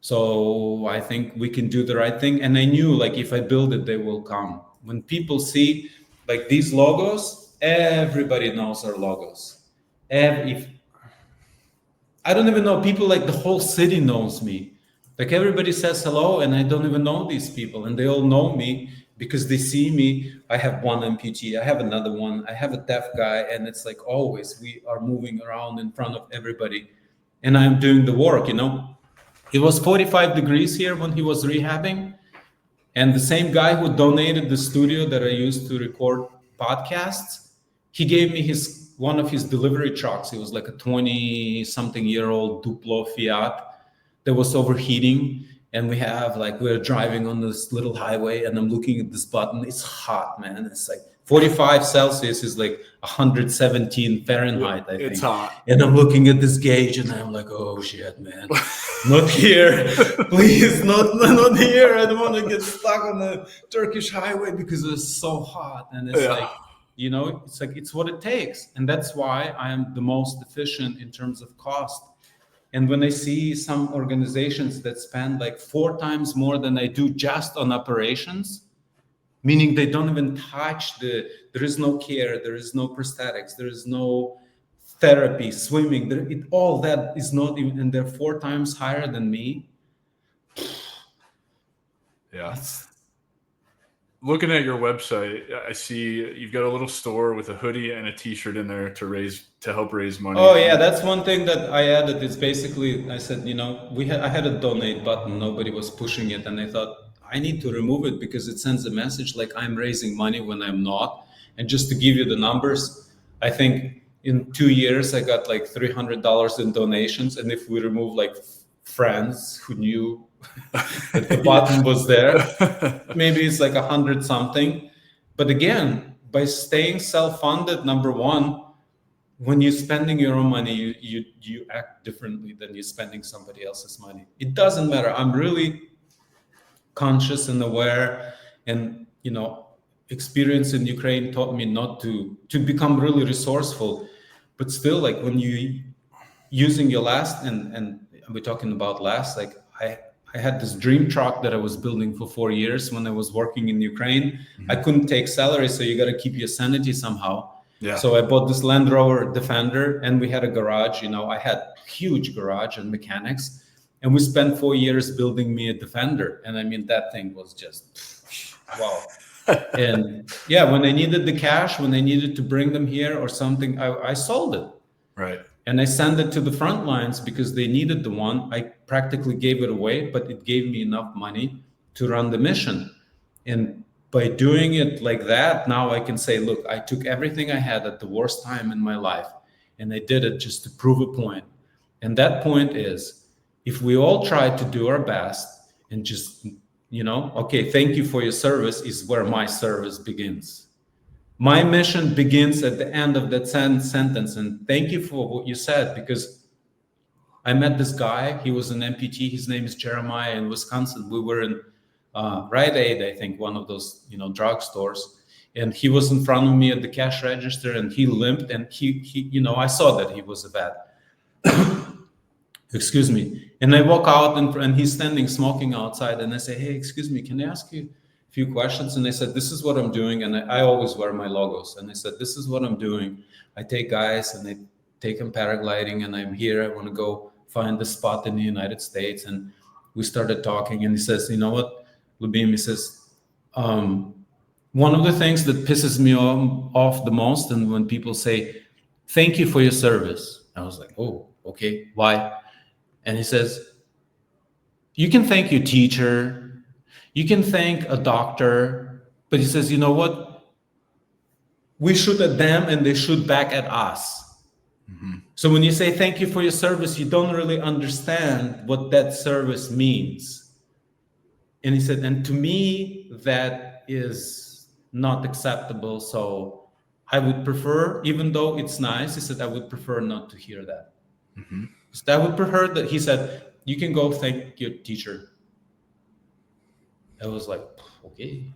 So I think we can do the right thing. And I knew, like, if I build it, they will come. When people see like these logos, everybody knows our logos. If I don't even know, people, like the whole city knows me. Like everybody says hello, and I don't even know these people, and they all know me because they see me. I have one amputee, I have another one, I have a deaf guy, and it's like always we are moving around in front of everybody, and I'm doing the work. It was 45 degrees here when he was rehabbing, and the same guy who donated the studio that I used to record podcasts, he gave me one of his delivery trucks. It was like a 20-something-year-old Duplo Fiat that was overheating, and we're driving on this little highway, and I'm looking at this button. It's hot, man. It's like 45 Celsius is like 117 Fahrenheit, I think. It's hot. And I'm looking at this gauge, and I'm like, oh shit, man, not here, please, not here. I don't want to get stuck on the Turkish highway because it's so hot. And it's like, it's what it takes. And that's why I am the most efficient in terms of cost. And when I see some organizations that spend like 4 times more than I do just on operations, meaning they don't even touch there is no care, there is no prosthetics, there is no therapy, swimming, all that is not even, and they're 4 times higher than me. Yeah. Looking at your website, I see you've got a little store with a hoodie and a T-shirt in there to help raise money. Oh yeah, that's one thing that I added. It's basically, I said, I had a donate button. Nobody was pushing it, and I thought I need to remove it because it sends a message like I'm raising money when I'm not. And just to give you the numbers, I think in 2 years I got like $300 in donations, and if we remove like friends who knew that the button was there, maybe it's like 100 something. But again, by staying self-funded, number one, when you're spending your own money, you act differently than you're spending somebody else's money. It doesn't matter. I'm really conscious and aware, and experience in Ukraine taught me not to become really resourceful. But still, like when you using your last, and we're talking about last, like I had this dream truck that I was building for 4 years when I was working in Ukraine. Mm-hmm. I couldn't take salary, so you got to keep your sanity somehow. Yeah. So I bought this Land Rover Defender, and we had a garage. I had huge garage and mechanics, And we spent 4 years building me a Defender. And I mean, that thing was just, wow. And yeah, when I needed the cash, when I needed to bring them here or something, I sold it. Right. And I sent it to the front lines because they needed the one. I practically gave it away, but it gave me enough money to run the mission. And by doing it like that, now I can say, look, I took everything I had at the worst time in my life, and I did it just to prove a point. And that point is, if we all try to do our best and just, okay, thank you for your service is where my service begins. My mission begins at the end of that sentence. And thank you for what you said, because I met this guy. He was an amputee. His name is Jeremiah in Wisconsin. We were in Rite Aid, I think, one of those, drugstores. And he was in front of me at the cash register, and he limped. And he I saw that he was a vet. Excuse me. And I walk out, and he's standing smoking outside. And I say, hey, excuse me, can I ask you a few questions? And I said, this is what I'm doing. And I always wear my logos. And I said, this is what I'm doing. I take guys and I take them paragliding, and I'm here. I want to go find the spot in the United States. And we started talking, and he says, you know what, Lyubim, he says, one of the things that pisses me off the most, and when people say, thank you for your service. I was like, oh, okay, why? And he says, you can thank your teacher, you can thank a doctor, but he says, you know what? We shoot at them and they shoot back at us. Mm-hmm. So when you say thank you for your service, you don't really understand what that service means. And he said, and to me, that is not acceptable. So I would prefer, even though it's nice, he said, I would prefer not to hear that. Mm-hmm. So I would prefer that, he said, you can go thank your teacher. I was like, okay.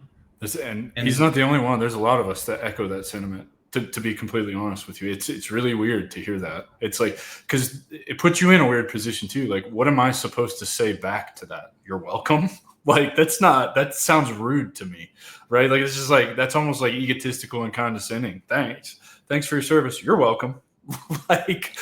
And he's not the only one. There's a lot of us that echo that sentiment. To be completely honest with you, it's really weird to hear that. It's like, because it puts you in a weird position too. Like, what am I supposed to say back to that? You're welcome. Like, that sounds rude to me, right? Like, it's just like, that's almost like egotistical and condescending. Thanks for your service. You're welcome.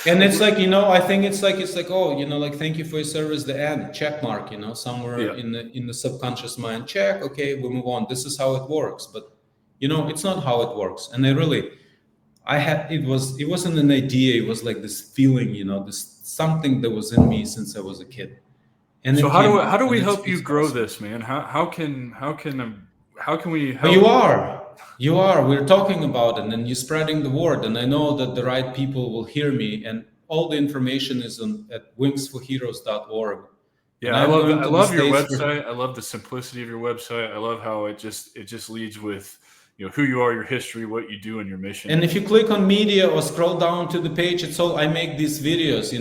And it's like, I think it's like, oh, like, thank you for your service, the end, check mark, somewhere in the subconscious mind, check, okay, we move on. This is how it works. But it's not how it works. And it wasn't an idea, it was like this feeling, this something that was in me since I was a kid. And so how do we help you grow this, man? How can we help? You are. We're talking about it, and you're spreading the word. And I know that the right people will hear me. And all the information is at wingsforheroes.org. Yeah, I love your website. I love the simplicity of your website. I love how it just leads with who you are, your history, what you do, and your mission. And if you click on media or scroll down to the page, it's all I make these videos.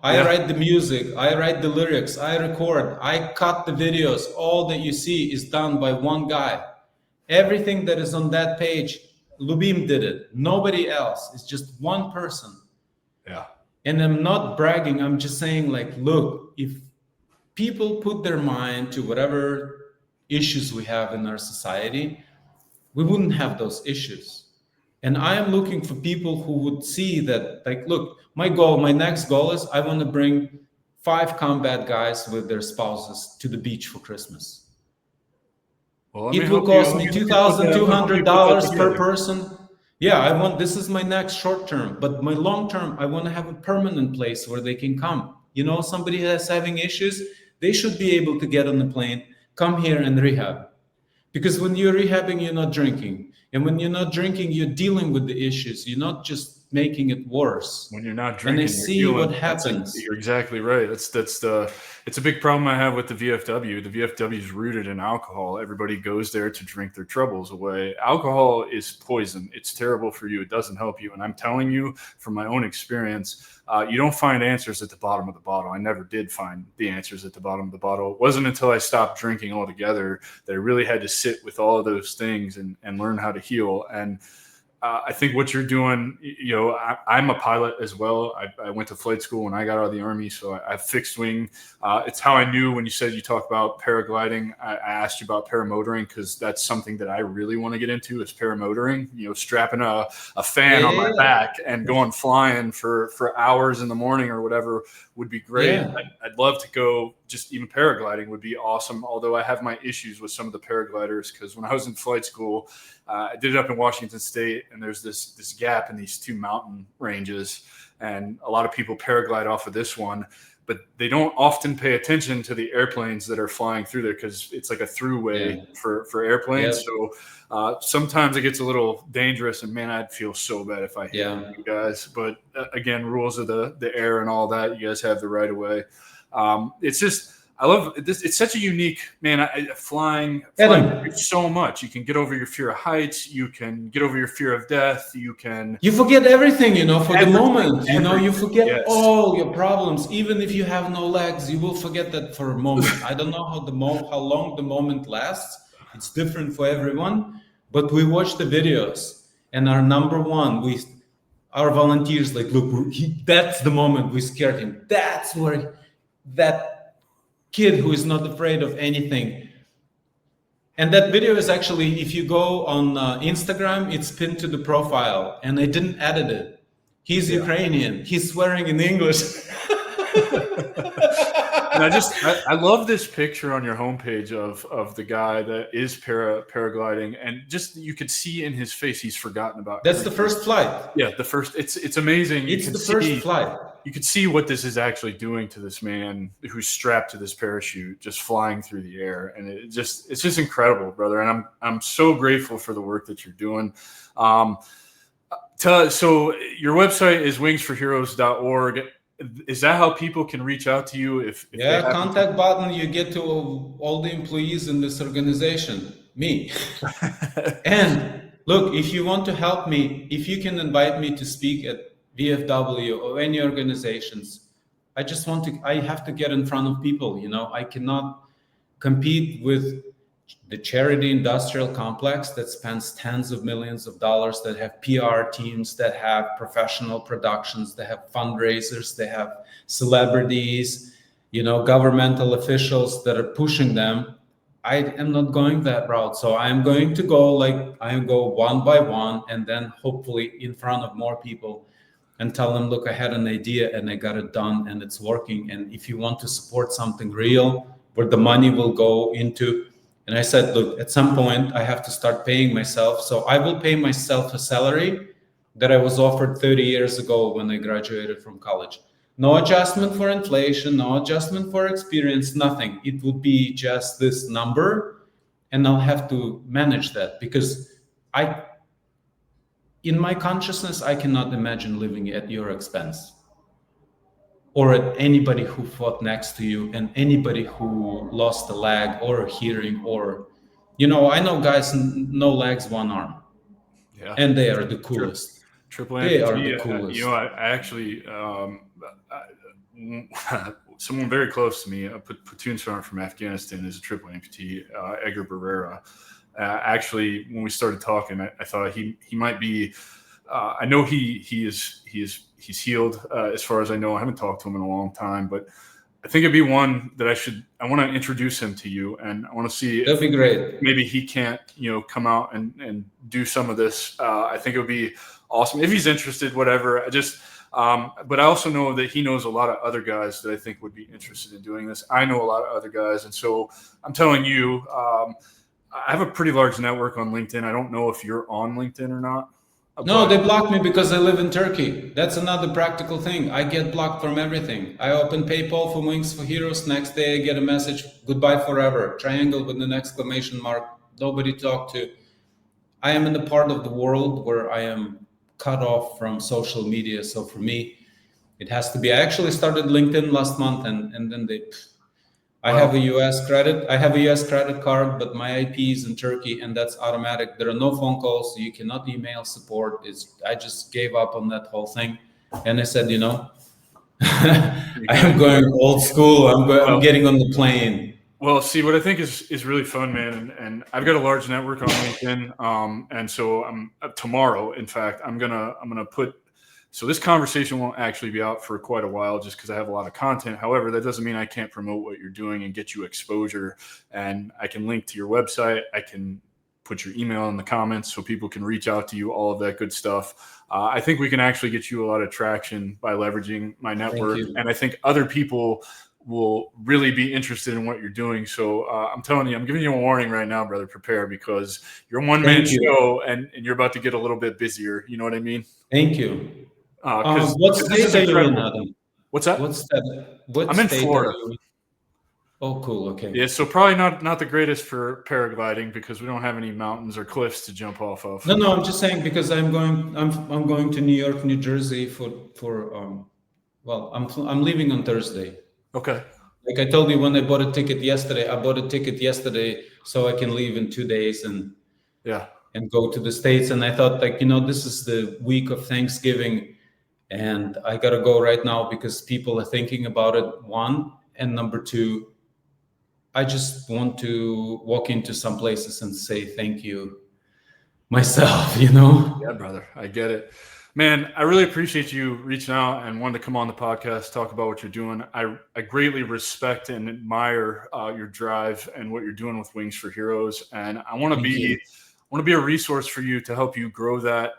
I write the music, I write the lyrics, I record, I cut the videos. All that you see is done by one guy. Everything that is on that page, Lyubim did it. Nobody else. It's just one person. Yeah. And I'm not bragging. I'm just saying, like, look, if people put their mind to whatever issues we have in our society, we wouldn't have those issues. And I am looking for people who would see that, like, look, my next goal is I want to bring 5 combat guys with their spouses to the beach for Christmas. Well, it will cost me $2,200 per person. Yeah, this is my next short term, but my long term, I want to have a permanent place where they can come. Somebody that's having issues, they should be able to get on the plane, come here and rehab. Because when you're rehabbing, you're not drinking. And when you're not drinking, you're dealing with the issues. You're not just making it worse. When you're not drinking, and I see what happens. You're exactly right. It's a big problem I have with the VFW. The VFW is rooted in alcohol. Everybody goes there to drink their troubles away. Alcohol is poison. It's terrible for you. It doesn't help you. And I'm telling you from my own experience, you don't find answers at the bottom of the bottle. I never did find the answers at the bottom of the bottle. It wasn't until I stopped drinking altogether that I really had to sit with all of those things and learn how to heal. And I think what you're doing, I'm a pilot as well. I went to flight school when I got out of the Army, so I fixed wing. It's how I knew when you said you talk about paragliding, I asked you about paramotoring, because that's something that I really want to get into is paramotoring, strapping a fan on my back and going flying for hours in the morning or whatever would be great. Yeah. I'd love to go. Just even paragliding would be awesome, although I have my issues with some of the paragliders, because when I was in flight school, I did it up in Washington State, and there's this gap in these two mountain ranges, and a lot of people paraglide off of this one, but they don't often pay attention to the airplanes that are flying through there, because it's like a throughway for airplanes. So sometimes it gets a little dangerous, and man, I'd feel so bad if I hit you guys. But again, rules of the air and all that, you guys have the right of way. It's just, I love this. It's such a unique, man. Flying so much. You can get over your fear of heights. You can get over your fear of death. You forget everything, for the moment. You forget all your problems. Even if you have no legs, you will forget that for a moment. I don't know how long the moment lasts. It's different for everyone. But we watch the videos, and our number one, our volunteers look, that's the moment we scared him. That's where that kid who is not afraid of anything. And that video is actually, if you go on Instagram, it's pinned to the profile, and I didn't edit it. He's Ukrainian. He's swearing in English. And I love this picture on your homepage of the guy that is paragliding, and just you could see in his face he's forgotten about. That's the first flight. Yeah, the first. It's amazing. It's the first flight. You could see what this is actually doing to this man who's strapped to this parachute, just flying through the air, and it's just incredible, brother. And I'm so grateful for the work that you're doing. So your website is wingsforheroes.org. Is that how people can reach out to you? If contact button, you get to all the employees in this organization, me. And look, if you want to help me, if you can invite me to speak at VFW or any organizations, I have to get in front of people. I cannot compete with the charity industrial complex that spends tens of millions of dollars, that have PR teams, that have professional productions, that have fundraisers, they have celebrities, governmental officials that are pushing them. I am not going that route. So I'm going to go one by one, and then hopefully in front of more people, and tell them, look, I had an idea and I got it done and it's working. And if you want to support something real, where the money will go into. And I said, look, at some point I have to start paying myself. So I will pay myself a salary that I was offered 30 years ago when I graduated from college. No adjustment for inflation, no adjustment for experience, nothing. It would be just this number, and I'll have to manage that, because in my consciousness, I cannot imagine living at your expense, or at anybody who fought next to you, and anybody who lost a leg or a hearing, or, I know guys, no legs, one arm, and they are the coolest. Triple amputee. They are the coolest. I actually, someone very close to me, a platoon sergeant from Afghanistan, is a triple amputee, Edgar Barrera. Actually, when we started talking, I thought he might be. I know he's healed as far as I know. I haven't talked to him in a long time, but I think it'd be one that I want to introduce him to you, and I want to see. That'd be great. Maybe he can't, come out and do some of this. I think it would be awesome if he's interested. Whatever. But I also know that he knows a lot of other guys that I think would be interested in doing this. I know a lot of other guys, and so I'm telling you. I have a pretty large network on LinkedIn. I don't know if you're on LinkedIn or not. No, they blocked me because I live in Turkey. That's another practical thing. I get blocked from everything. I open PayPal for Wings for Heroes. Next day I get a message, goodbye forever, triangle with an exclamation mark, nobody talk to. I am in the part of the world where I am cut off from social media. So for me, it has to be. I actually started LinkedIn last month, and then I have a US credit card, but my IP is in Turkey, and that's automatic. There are no phone calls, so you cannot email support. I just gave up on that whole thing. And I said, I am going old school. I'm getting on the plane. Well, see, what I think is really fun, man, and I've got a large network on LinkedIn, and so I'm tomorrow. In fact, I'm gonna put. So this conversation won't actually be out for quite a while, just because I have a lot of content. However, that doesn't mean I can't promote what you're doing and get you exposure. And I can link to your website. I can put your email in the comments so people can reach out to you. All of that good stuff. I think we can actually get you a lot of traction by leveraging my network, and I think other people will really be interested in what you're doing. So I'm telling you, I'm giving you a warning right now, brother. Prepare, because you're a one-man show and you're about to get a little bit busier. You know what I mean? Thank you. Because What this is state are you in, incredible. Adam? What's that? What I'm in state Florida. are you in? Oh, cool. Okay. Yeah, so probably not the greatest for paragliding, because we don't have any mountains or cliffs to jump off of. No, I'm just saying because I'm going to New York, New Jersey well, I'm leaving on Thursday. Okay. Like I told you, when I bought a ticket yesterday, so I can leave in 2 days and go to the States. And I thought, like, this is the week of Thanksgiving, and I gotta go right now because people are thinking about it, one, and number two, I just want to walk into some places and say thank you myself, Yeah, brother, I get it. Man, I really appreciate you reaching out and wanting to come on the podcast, talk about what you're doing. I greatly respect and admire your drive and what you're doing with Wings for Heroes, and I want to be a resource for you to help you grow that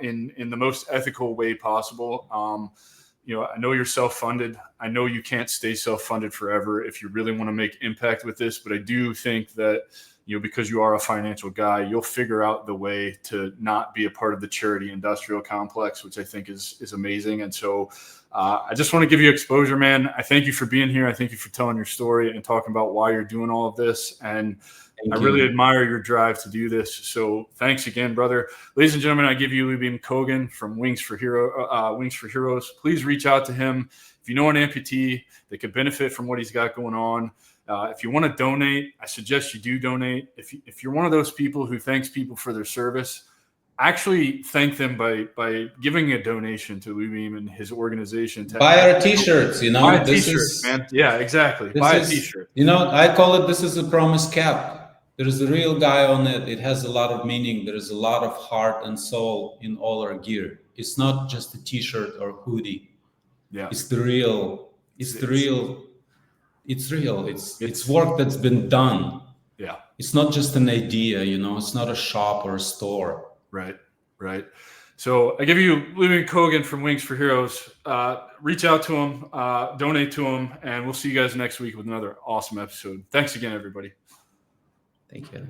in the most ethical way possible. I know you're self-funded. I know you can't stay self-funded forever if you really want to make impact with this, but I do think that because you are a financial guy, you'll figure out the way to not be a part of the charity industrial complex, which I think is amazing. And so I just want to give you exposure, man. I thank you for being here. I thank you for telling your story and talking about why you're doing all of this. And I really admire your drive to do this. So thanks again, brother. Ladies and gentlemen, I give you Lyubim Kogan from Wings for Heroes. Please reach out to him. If you know an amputee that could benefit from what he's got going on, if you want to donate, I suggest you do donate. If you're one of those people who thanks people for their service, actually thank them by giving a donation to Lyubim and his organization. Buy our T-shirts, Buy a T-shirt, man. Yeah, exactly. Buy a T-shirt. I call it, this is a promise cap. There is a real guy on it. It has a lot of meaning. There is a lot of heart and soul in all our gear. It's not just a T-shirt or hoodie. Yeah, it's the real. It's real. It's work that's been done. Yeah. It's not just an idea, it's not a shop or a store. Right. So I give you Lyubim Kogan from Wings for Heroes. Reach out to him, donate to him, and we'll see you guys next week with another awesome episode. Thanks again, everybody. Thank you.